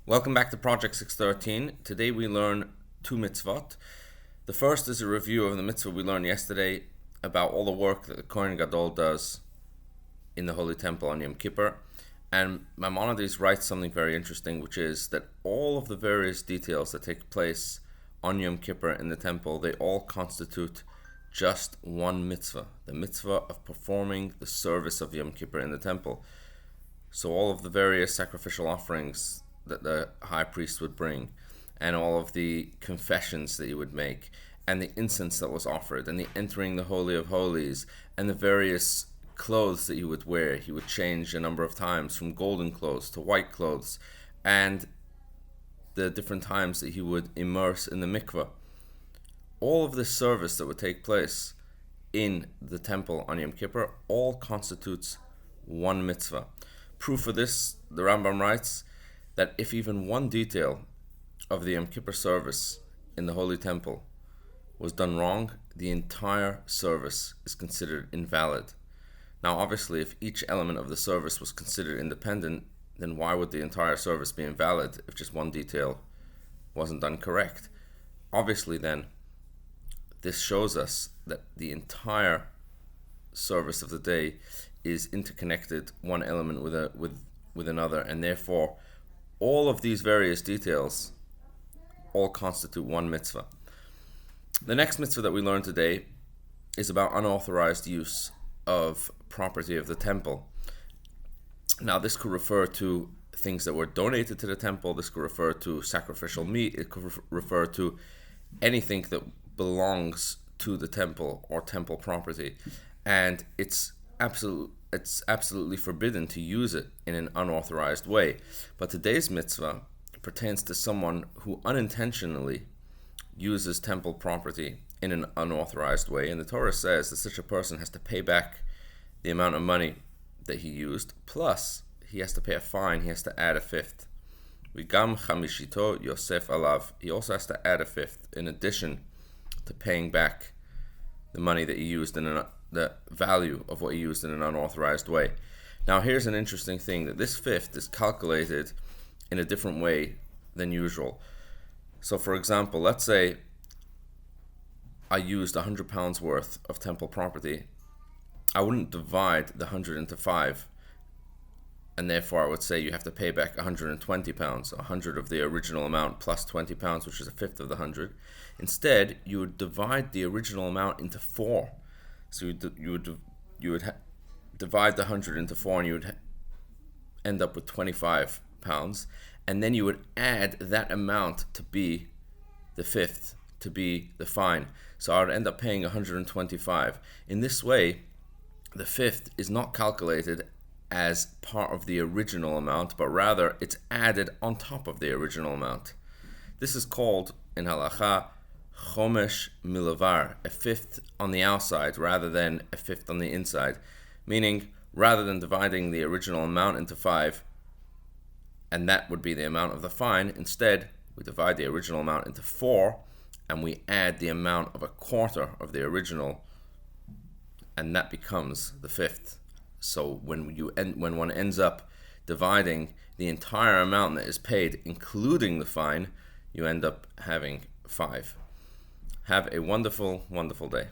Welcome back to Project 613. Today we learn two mitzvot. The first is a review of the mitzvah we learned yesterday about all the work that the Kohen Gadol does in the Holy Temple on Yom Kippur. And Maimonides writes something very interesting, which is that all of the various details that take place on Yom Kippur in the temple, they all constitute just one mitzvah, the mitzvah of performing the service of Yom Kippur in the temple. So all of the various sacrificial offerings that the high priest would bring, and all of the confessions that he would make, and the incense that was offered, and the entering the Holy of Holies, and the various clothes that he would wear. He would change a number of times from golden clothes to white clothes, and the different times that he would immerse in the mikveh. All of this service that would take place in the temple on Yom Kippur all constitutes one mitzvah. Proof of this, the Rambam writes that if even one detail of the Yom Kippur service in the Holy Temple was done wrong, the entire service is considered invalid. Now obviously, if each element of the service was considered independent, then why would the entire service be invalid if just one detail wasn't done correct? Obviously then, this shows us that the entire service of the day is interconnected, one element with another, and therefore all of these various details all constitute one mitzvah. The next mitzvah that we learn today is about unauthorized use of property of the temple. Now this could refer to things that were donated to the temple, this could refer to sacrificial meat, it could refer to anything that belongs to the temple or temple property, and it's absolutely forbidden to use it in an unauthorized way. But today's mitzvah pertains to someone who unintentionally uses temple property in an unauthorized way, and the Torah says that such a person has to pay back the amount of money that he used, plus he has to pay a fine, he has to add a fifth. Vigam chamishito Yosef alav. He also has to add a fifth in addition to paying back the money that he used in the value of what he used in an unauthorized way. Now here's an interesting thing, that this fifth is calculated in a different way than usual. So for example, let's say I used £100 worth of temple property. I wouldn't divide the 100 into 5, and therefore I would say you have to pay back £120, 100 of the original amount plus £20, which is a fifth of the 100. Instead, you would divide the original amount into 4. So you would divide the 100 into 4, and you would end up with £25, and then you would add that amount to be the fifth, to be the fine. So I would end up paying 125. In this way, the fifth is not calculated as part of the original amount, but rather it's added on top of the original amount. This is called in halacha chomesh milavar, a fifth on the outside rather than a fifth on the inside. Meaning, rather than dividing the original amount into 5, and that would be the amount of the fine, instead we divide the original amount into 4, and we add the amount of a quarter of the original, and that becomes the fifth. So when one ends up dividing the entire amount that is paid, including the fine, you end up having 5. Have a wonderful, wonderful day.